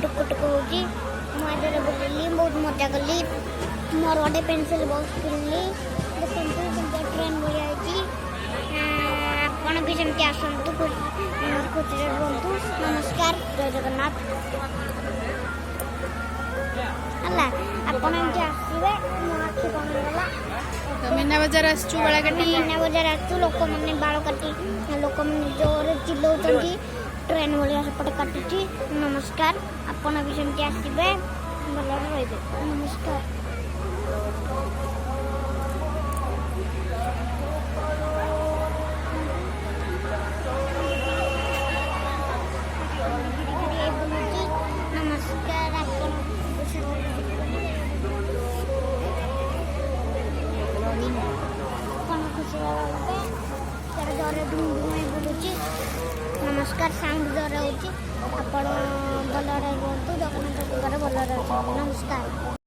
टुक टुक होची मजे बुलली बहुत मजा कली मोर गोटे पेंसिल बॉक्स किनली ट्रेन भलिया आपण भी सेमती आसतु खुशी रुहतु नमस्कार जय जगन्नाथ है आपण एमती आसवे मो आखि कौन गला तो मीना बजार आसचु बाला काटी मीना बजार आसचु लोक मैंने बाल काटी लोक मैंने जोर चिल्लाउछंती ट्रेन भलिया सेपटे काटुची नमस्कार आपण भी सेमती आसवे भल रही नमस्कार नमस्कार आपण खुशी जोरे धूम बुलूची नमस्कार साउंड जोरे होची आपण भल रुहतु जगन्नाथ भल नमस्कार।